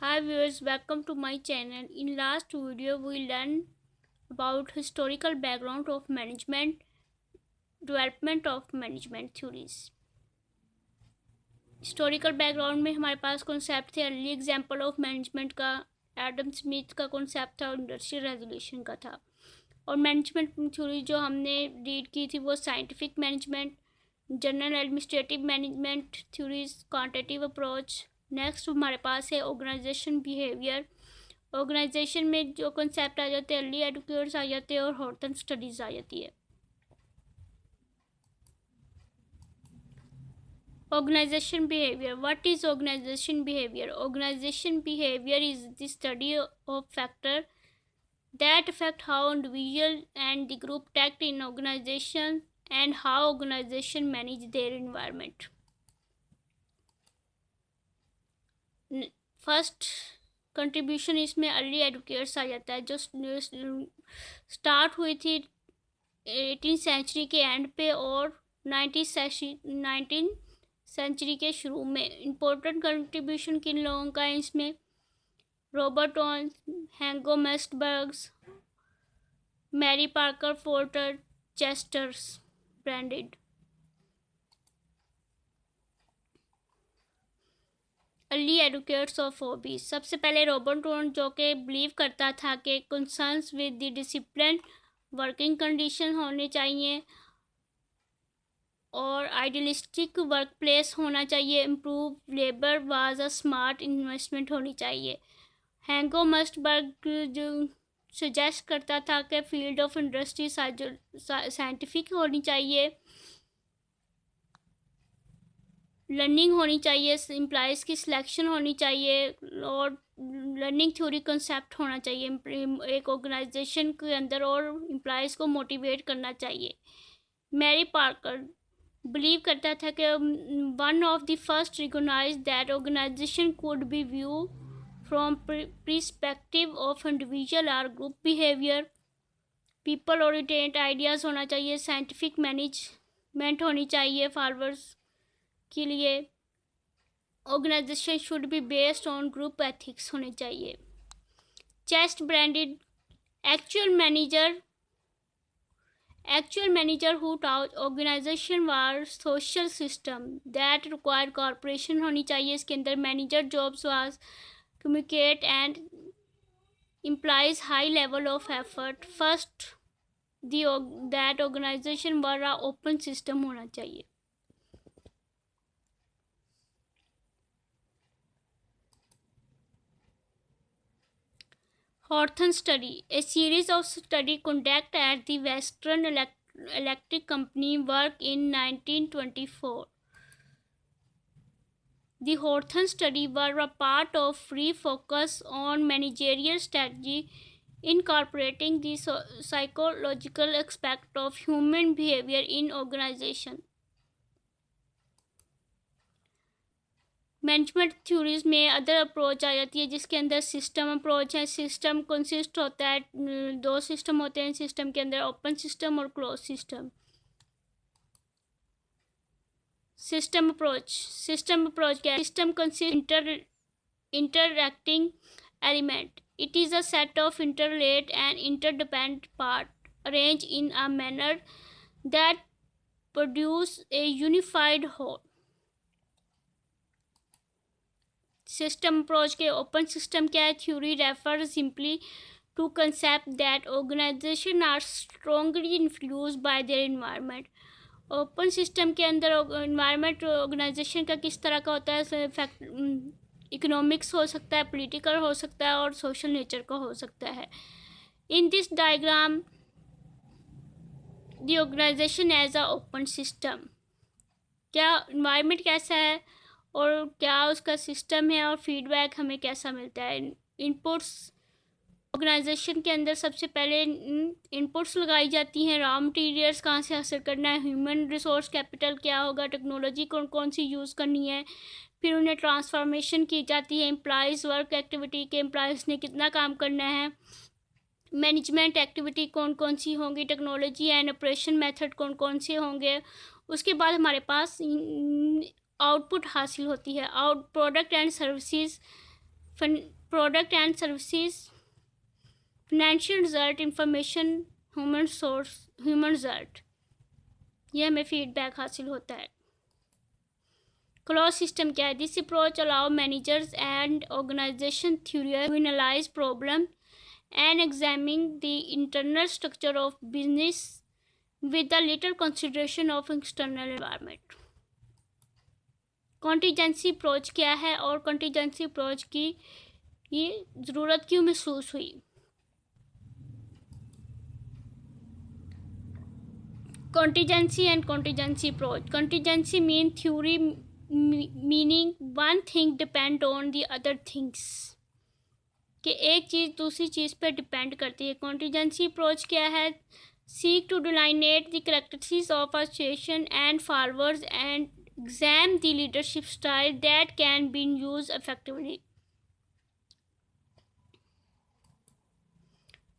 Hi viewers, welcome to my channel. In last video we learned about historical background of management, development of management theories. Historical background में हमारे पास concept थे early example of management का, Adam Smith का concept था और industrial revolution का था। और मैनेजमेंट थ्योरी जो हमने रीड की थी वो scientific management, general administrative management theories, quantitative approach. Next हमारे पास है ऑर्गेनाइजेशन बिहेवियर। ऑर्गेनाइजेशन में जो कॉन्सेप्ट आ जाते हैं अर्ली एडुकेटर्स आ जाते हैं और हॉर्टन स्टडीज आ जाती है। Organization behavior. What is organization behavior? Organization behavior is the study of factors that affect how individual and the group act in organization and how organization manage their environment. First contribution इसमें early educators आ जाता है जो start हुई थी 18th century के and पे और 19th century के शुरू में। इम्पोर्टेंट कंट्रीब्यूशन किन लोगों का है इसमें? Robert Owen, Hugo Munsterberg, Mary Parker Follett, Chester Barnard. Early educators of hobbies. सबसे पहले रॉबर्ट ओवन जो कि बिलीव करता था कि concerns with the discipline working condition होने चाहिए और आइडियलिस्टिक वर्क प्लेस होना चाहिए। Improve labour was a smart investment होनी चाहिए। हैंगो मस्टबर्ग जो सजेस्ट करता था कि फील्ड ऑफ इंडस्ट्री साइंटिफिक होनी चाहिए, लर्निंग होनी चाहिए, एम्प्लॉयज़ की सिलेक्शन होनी चाहिए और लर्निंग थ्योरी कंसेप्ट होना चाहिए एक ऑर्गेनाइजेशन के अंदर और एम्प्लॉयज़ को मोटिवेट करना चाहिए। मैरी पार्कर बिलीव करता था कि one of the first recognize that organization could be view from perspective of individual और group behaviour. People oriented ideas होना चाहिए, साइंटिफिक मैनेजमेंट होनी चाहिए फॉरवर्ड्स के लिए। Organization should be based on group ethics होने चाहिए। Chester Barnard actual manager who taught organization was social system that required cooperation होनी चाहिए। इसके अंदर manager jobs was communicate and implies high level of effort। first that organization was a open system होना चाहिए। Hawthorne study, a series of study conducted at the Western Electric Company work in 1924. The Hawthorne study were a part of free focus on managerial strategy, incorporating the psychological aspect of human behavior in organization. Management theories में other approach आ जाती है जिसके अंदर system approach है। System consist होता है, दो सिस्टम होते हैं सिस्टम के अंदर, ओपन सिस्टम और क्लोज सिस्टम। सिस्टम अप्रोच क्या है? System consist interacting element. It is a set of interrelated and interdependent part arrange in a manner that produce a unified whole. System approach के open system क्या है? Theory refer simply to concept that organisation are strongly influenced by their environment. Open system के अंदर environment organisation का किस तरह का होता है? इकोनॉमिक्स हो सकता है, पॉलिटिकल हो सकता है और सोशल नेचर का हो सकता है। In this diagram the organisation as a open system. क्या एनवायरनमेंट कैसा है और क्या उसका सिस्टम है और फीडबैक हमें कैसा मिलता है? इनपुट्स ऑर्गेनाइजेशन के अंदर सबसे पहले इनपुट्स लगाई जाती हैं। रॉ मटेरियल्स कहाँ से हासिल करना है, ह्यूमन रिसोर्स कैपिटल क्या होगा, टेक्नोलॉजी कौन कौन सी यूज़ करनी है, फिर उन्हें ट्रांसफॉर्मेशन की जाती है। एम्प्लॉयज़ वर्क एक्टिविटी के एम्प्लॉयज़ ने कितना काम करना है, मैनेजमेंट एक्टिविटी कौन कौन सी होंगी, टेक्नोलॉजी एंड ऑपरेशन मेथड कौन कौन से होंगे। उसके बाद हमारे पास आउटपुट हासिल होती है। Out product and services product and services, financial result, information, human result, ये हमें फीडबैक हासिल होता है। क्लोज सिस्टम क्या है? This approach allow managers and organisation theory to analyse problem and examine the internal structure of business with a little consideration of external environment। Contingency approach क्या है और कॉन्टीजेंसी अप्रोच की ये ज़रूरत क्यों महसूस हुई? Contingency and contingency approach. Contingency mean theory meaning one thing depend on the other things, कि एक चीज़ दूसरी चीज़ पर डिपेंड करती है। कॉन्टीजेंसी अप्रोच क्या है? Seek to delineate the characteristics of a situation and forwards and exam the leadership style that can be use effectively.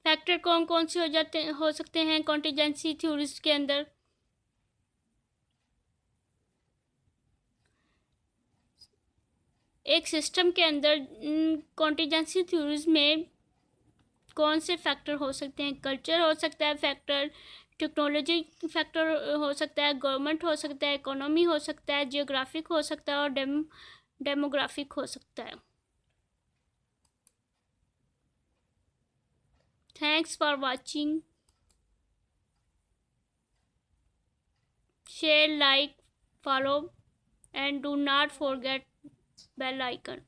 Factor कौन कौन से हो सकते हैं कॉन्टीजेंसी थ्योरीज के अंदर? एक सिस्टम के अंदर कॉन्टीजेंसी थ्योरीज में कौन से फैक्टर हो सकते हैं? कल्चर हो सकता है फैक्टर, टेक्नोलॉजी फैक्टर हो सकता है, गवर्नमेंट हो सकता है, इकोनॉमी हो सकता है, जियोग्राफिक हो सकता है और डेमोग्राफिक हो सकता है। Thanks for watching. Share, like, follow and do not forget bell icon।